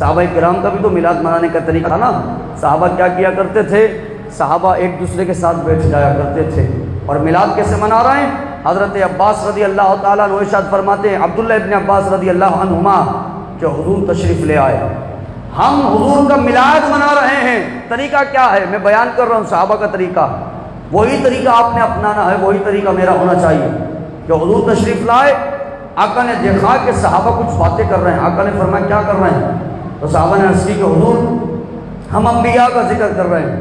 صحابہ کرام کا بھی تو میلاد منانے کا طریقہ تھا نا۔ صحابہ کیا کیا کرتے تھے؟ صحابہ ایک دوسرے کے ساتھ بیٹھ جایا کرتے تھے۔ اور میلاد کیسے منا رہے ہیں؟ حضرت عباس رضی اللہ تعالیٰ عنہ ارشاد فرماتے ہیں، عبداللہ ابن عباس رضی اللہ عنہما، کہ حضور تشریف لے آئے، ہم حضور کا میلاد منا رہے ہیں۔ طریقہ کیا ہے؟ میں بیان کر رہا ہوں صحابہ کا طریقہ، وہی طریقہ آپ نے اپنانا ہے، وہی طریقہ میرا ہونا چاہیے۔ کہ حضور تشریف لائے، آقا نے دیکھا کہ صحابہ کچھ باتیں کر رہے ہیں۔ آقا نے فرمایا کیا کر رہے ہیں؟ تو صحابہ نے عرض کی کہ حضور ہم انبیاء کا ذکر کر رہے ہیں،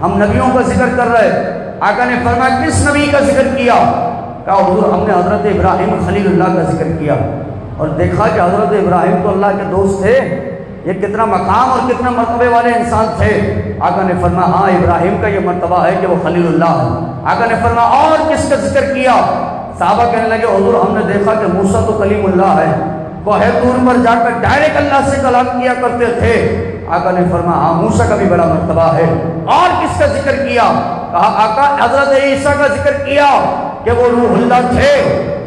ہم نبیوں کا ذکر کر رہے ہیں۔ آقا نے فرمایا کس نبی کا ذکر کیا؟ کہا حضور ہم نے حضرت ابراہیم خلیل اللہ کا ذکر کیا، اور دیکھا کہ حضرت ابراہیم تو اللہ کے دوست تھے، یہ کتنا مقام اور کتنا مرتبے والے انسان تھے۔ آقا نے فرمایا ہاں ابراہیم کا یہ مرتبہ ہے کہ وہ خلیل اللہ ہے۔ آقا نے فرمایا اور کس کا ذکر کیا؟ صحابہ کہنے لگے حضور ہم نے دیکھا کہ موسیٰ تو کلیم اللہ ہے، کوہ طور پر جا کر ڈائریکٹ اللہ سے کلام کیا کرتے تھے۔ آقا نے فرمایا ہاں موسیٰ کا بھی بڑا مرتبہ ہے۔ اور کس کا ذکر کیا؟ کہا آقا حضرت عیسیٰ کا ذکر کیا کہ وہ روح اللہ تھے،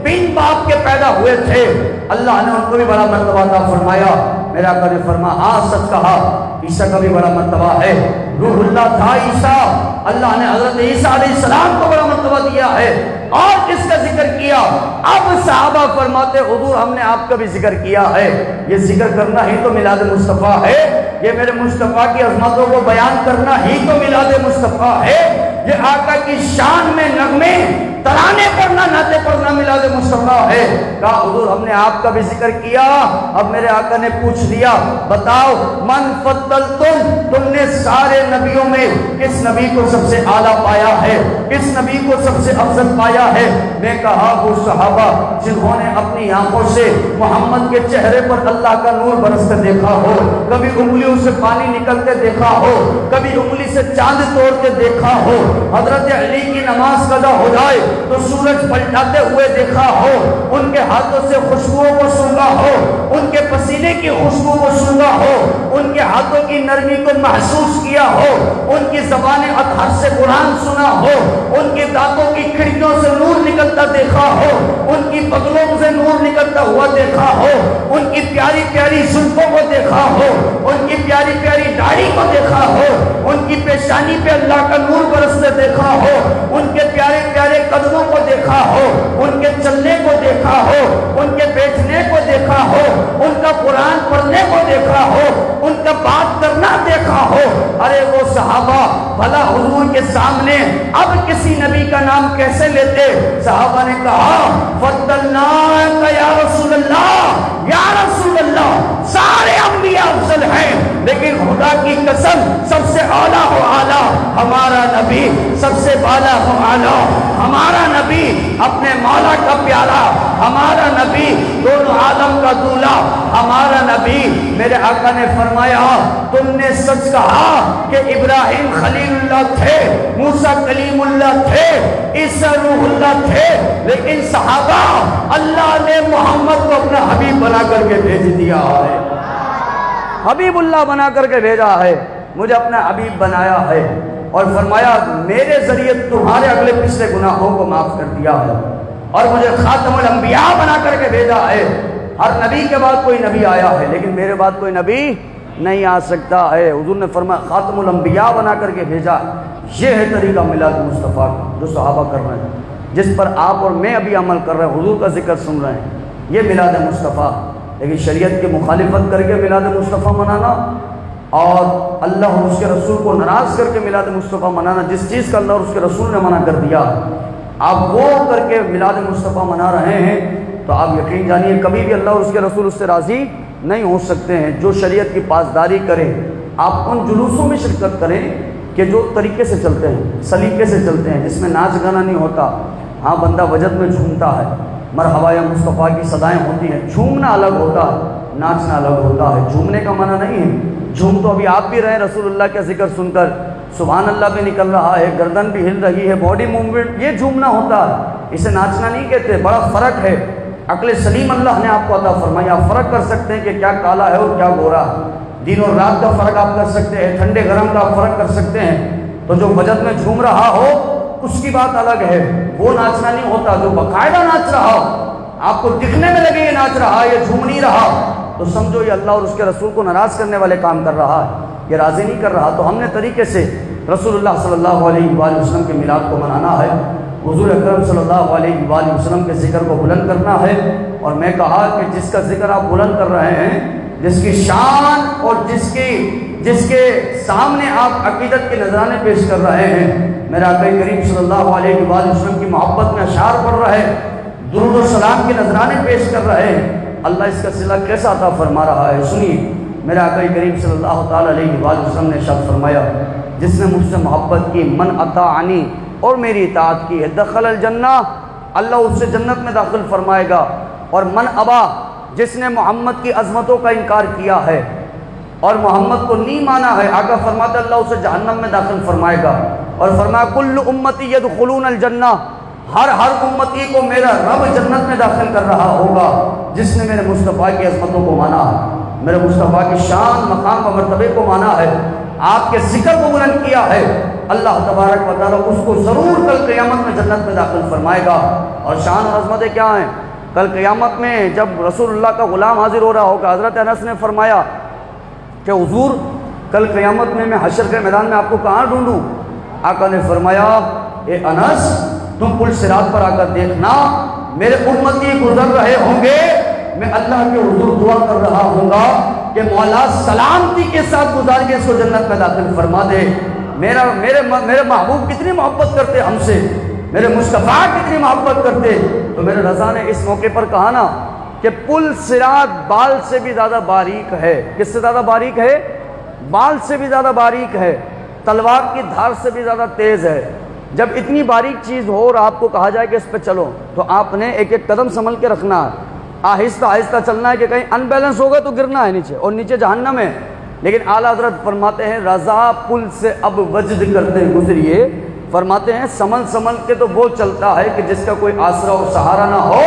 بن باپ کے پیدا ہوئے تھے، اللہ نے ان کو بھی بڑا مرتبہ عطا فرمایا۔ میرے آقا نے فرمایا ہاں سچ کہا، عیسیٰ کا بھی بڑا مرتبہ ہے، روح اللہ تھا عیسیٰ، اللہ نے حضرت عیسیٰ علیہ السلام کو بڑا مرتبہ دیا ہے۔ اور کس کا ذکر کیا؟ اب صحابہ فرماتے حضور ہم نے آپ کا بھی ذکر کیا ہے، یہ ذکر کرنا ہی تو میلاد مصطفیٰ ہے، یہ میرے مصطفیٰ کی عظمتوں کو بیان کرنا ہی تو میلاد مصطفیٰ ہے، یہ آقا کی شان میں نغمے ترانے پڑھنا نعتیں پڑھنا میلاد مصطفیٰ ہے۔ کہا حضور ہم نے آپ کا بھی ذکر کیا۔ اب میرے آقا نے پوچھ لیا بتاؤ من فضلتم، تم نے سارے نبیوں میں کس نبی کو سب سے اعلیٰ پایا ہے، کس نبی کو سب سے افضل پایا ہے؟ میں کہا وہ صحابہ جنہوں نے اپنی آنکھوں سے محمد کے چہرے پر اللہ کا نور برستے دیکھا ہو، کبھی انگلیوں سے پانی نکلتے دیکھا ہو، کبھی انگلی سے چاند توڑتے دیکھا ہو، حضرت علی کی نماز قضا ہو جائے تو سورج پلٹاتے ہوئے دیکھا ہو، ان کے ہاتھوں سے خوشبوؤں کو سونگا ہو، ان کے پسینے کی خوشبو کو سونگا ہو، ان کے ہاتھوں کی نرمی کو محسوس کیا ہو، ان کی زبان اطہر سے قرآن سنا ہو، ان کے دانتوں کی کھڑکیوں سے نور نکلتا دیکھا ہو، ان کی بغلوں سے نور نکلتا ہوا دیکھا ہو، ان کی پیاری پیاری زلفوں کو دیکھا ہو، ان کی پیاری پیاری داڑھی کو دیکھا ہو، ان کی پیشانی پہ اللہ کا نور برستے دیکھا ہو، ان کے پیارے پیارے قدموں کو دیکھا ہو، ان کے چلنے کو دیکھا ہو، ان کے بیٹھنے کو دیکھا ہو، ان کا قرآن پڑھنے کو دیکھا ہو، ان کا بات کرنا دیکھا ہو۔ ارے وہ صحابہ بھلا حضور کے سامنے اب کسی نبی کا نام کیسے لیتے؟ صحابہ نے کہا فضلناک یا رسول اللہ، یا رسول اللہ سارے انبیاء افضل ہیں، لیکن خدا کی قسم سب سے اعلیٰ و اعلیٰ ہمارا نبی، سب سے بالا و اعلیٰ ہمارا نبی، اپنے مولا کا پیارا ہمارا نبی، دونوں عالم کا دولہ ہمارا نبی۔ میرے آقا نے فرمایا تم نے سچ کہا کہ ابراہیم خلیل اللہ تھے، موسیٰ کلیم اللہ تھے، عیسیٰ روح اللہ تھے، لیکن صحابہ اللہ نے محمد کو اپنا حبیب بنا کر کے بھیج دیا ہے، حبیب اللہ بنا کر کے بھیجا ہے، مجھے اپنا حبیب بنایا ہے، اور فرمایا میرے ذریعے تمہارے اگلے پچھلے گناہوں کو معاف کر دیا ہے، اور مجھے خاتم الانبیاء بنا کر کے بھیجا ہے۔ ہر نبی کے بعد کوئی نبی آیا ہے، لیکن میرے بعد کوئی نبی نہیں آ سکتا ہے۔ حضور نے فرمایا خاتم الانبیاء بنا کر کے بھیجا۔ یہ ہے طریقہ میلاد مصطفیٰ کا جو صحابہ کر رہے ہیں، جس پر آپ اور میں ابھی عمل کر رہے ہیں، حضور کا ذکر سن رہے ہیں، یہ میلاد مصطفیٰ۔ لیکن شریعت کی مخالفت کر کے میلاد مصطفیٰ منانا اور اللہ اور اس کے رسول کو ناراض کر کے میلاد مصطفیٰ منانا، جس چیز کا اللہ اور اس کے رسول نے منع کر دیا آپ وہ کر کے میلاد مصطفیٰ منا رہے ہیں، تو آپ یقین جانیے کبھی بھی اللہ اور اس کے رسول اس سے راضی نہیں ہو سکتے ہیں۔ جو شریعت کی پاسداری کریں، آپ ان جلوسوں میں شرکت کریں کہ جو طریقے سے چلتے ہیں، سلیقے سے چلتے ہیں، جس میں ناچ گانا نہیں ہوتا۔ ہاں بندہ وجد میں جھومتا ہے، مرحبا یا مصطفیٰ کی صدائیں ہوتی ہیں، جھومنا الگ ہوتا ہے، ناچنا الگ ہوتا ہے۔ جھومنے کا معنی نہیں ہے، جھوم تو ابھی آپ بھی رہے رسول اللہ کا ذکر سن کر، سبحان اللہ بھی نکل رہا ہے، گردن بھی ہل رہی ہے، باڈی موومنٹ، یہ جھومنا ہوتا ہے، اسے ناچنا نہیں کہتے۔ بڑا فرق ہے، عقل سلیم اللہ نے آپ کو عطا فرمایا، آپ فرق کر سکتے ہیں کہ کیا کالا ہے اور کیا گورا ہے، دن اور رات کا فرق آپ کر سکتے ہیں، ٹھنڈے گرم کا آپ فرق کر سکتے ہیں۔ تو جو وجد میں جھوم رہا ہو اس کی بات الگ ہے، وہ ناچنا نہیں ہوتا۔ جو باقاعدہ ناچ رہا ہو، آپ کو دکھنے میں لگے یہ ناچ رہا، یہ جھوم نہیں رہا، تو سمجھو یہ اللہ اور اس کے رسول کو ناراض کرنے والے کام کر رہا ہے، یہ راضی نہیں کر رہا۔ تو ہم نے طریقے سے رسول اللہ صلی اللہ علیہ وآلہ وسلم کے میلاد کو منانا ہے، حضور اکرم صلی اللہ علیہ وآلہ وسلم کے ذکر کو بلند کرنا ہے۔ اور میں کہا کہ جس کا ذکر آپ بلند کر رہے ہیں، جس کی شان اور جس کے سامنے آپ عقیدت کے نذرانے پیش کر رہے ہیں، میرے آقا کریم صلی اللہ علیہ وآلہ وسلم کی محبت میں اشعار پڑھ رہے ہیں، درود و سلام کے نذرانے پیش کر رہے ہیں، اللہ اس کا صلہ کیسا عطا فرما رہا ہے۔ سنیے، میرے آقا کریم صلی اللہ تعالیٰ علیہ وآلہ وسلم نے ارشاد فرمایا، جس نے مجھ سے محبت کی، من اطاعنی، اور میری اطاعت کی ہے، دخل الجنہ، اللہ اس سے جنت میں داخل فرمائے گا۔ اور من ابا، جس نے محمد کی عظمتوں کا انکار کیا ہے اور محمد کو نہیں مانا ہے، آقا فرماتے اللہ اسے جہنم میں داخل فرمائے گا۔ اور فرمایا کل امتی یدخلون الجنہ، ہر امتی کو میرا رب جنت میں داخل کر رہا ہوگا جس نے میرے مصطفیٰ کی عظمتوں کو مانا ہے، میرے مصطفیٰ کی شان، مقام و مرتبے کو مانا ہے، آپ کے ذکر کو بلند کیا ہے، اللہ تبارک و تعالیٰ اس کو ضرور کل قیامت میں جنت میں داخل فرمائے گا۔ اور شان اور عظمتیں کیا ہیں؟ کل قیامت میں جب رسول اللہ کا غلام حاضر ہو رہا ہوگا، حضرت انس نے فرمایا کہ حضور کل قیامت میں حشر کے میدان میں آپ کو کہاں ڈھونڈوں؟ آقا نے فرمایا، اے انس، تم پل صراط پر آ کر دیکھنا، میرے امتی گزر رہے ہوں گے، میں اللہ کے حضور دعا کر رہا ہوں گا کہ مولا سلامتی کے ساتھ گزار کے اس کو جنت میں داخل فرما دے۔ میرے محبوب کتنی محبت کرتے ہم سے، میرے مصطفیٰ کتنی محبت کرتے۔ تو میرے رضا نے اس موقع پر کہا نا کہ پل صراط بال سے بھی زیادہ باریک ہے۔ کس سے زیادہ باریک ہے؟ بال سے بھی زیادہ باریک ہے، تلوار کی دھار سے بھی زیادہ تیز ہے۔ جب اتنی باریک چیز ہو اور آپ کو کہا جائے کہ اس پہ چلو، تو آپ نے ایک ایک قدم سنبھل کے رکھنا ہے، آہستہ آہستہ چلنا ہے کہ کہیں ان بیلنس ہوگا تو گرنا ہے نیچے، اور نیچے جہنم ہے۔ لیکن اعلیٰ حضرت فرماتے ہیں رضا پل سے اب وجد کرتے گزریے، فرماتے ہیں سنبھل کے تو وہ چلتا ہے کہ جس کا کوئی آسرا اور سہارا نہ ہو،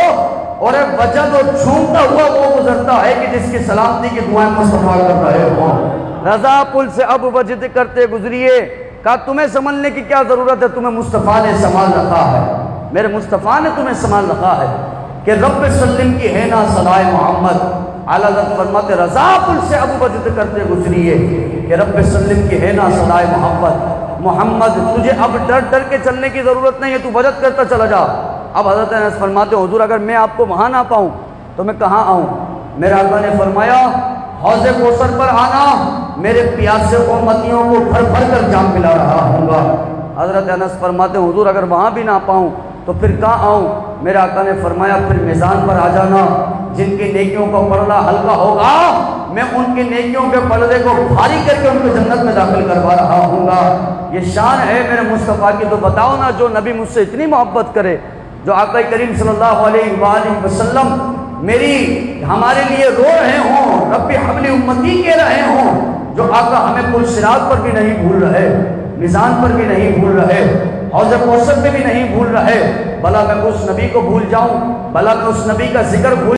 اور وجد اور جھومتا ہوا وہ گزرتا ہے کہ جس کی سلامتی کی دعائیں مصطفیٰ کر رہے ہوں۔ رضا پل سے اب وجد کرتے گزریے، کہا تمہیں سنبھلنے کی کیا ضرورت ہے، تمہیں مصطفیٰ نے سنبھال رکھا ہے، میرے مصطفیٰ نے تمہیں سنبھال رکھا ہے کہ رب سلم کی ہے نا صدائے محمد۔ اعلیٰ حضرت فرماتے رضا پل سے اب وجد کرتے گزریے کہ رب سلم کی ہے نا صدائے محمد، تجھے اب ڈر کے چلنے کی ضرورت نہیں ہے، تو وجد کرتا چلا جا۔ اب حضرت انس فرماتے حضور اگر میں آپ کو وہاں نہ پاؤں تو میں کہاں آؤں؟ میرے آقا نے فرمایا حوض کوثر پر آنا، میرے پیاسے امتیوں کو بھر بھر کر جام پلا رہا ہوں گا۔ حضرت انس فرماتے حضور اگر وہاں بھی نہ پاؤں تو پھر کہاں آؤں؟ میرے آقا نے فرمایا پھر میزان پر آ جانا، جن کی نیکیوں کا پردہ ہلکا ہوگا میں ان کی نیکیوں کے پردے کو بھاری کر کے ان کو جنت میں داخل کروا رہا ہوں گا۔ یہ شان ہے میرے مصطفیٰ کی۔ تو بتاؤ نا، جو نبی مجھ سے اتنی محبت کرے، جو آقا کریم صلی اللہ علیہ وآلہ وسلم ہمارے لیے رو رہے ہوں، رب حبل امتی کہہ رہے ہوں، جو آقا ہمیں پل صراط پر بھی نہیں بھول رہے، میزان پر بھی نہیں بھول رہے، حوض کوثر پہ بھی نہیں بھول رہے، بھلا میں اس نبی کو بھول جاؤں؟ بھلا میں اس نبی کا ذکر بھول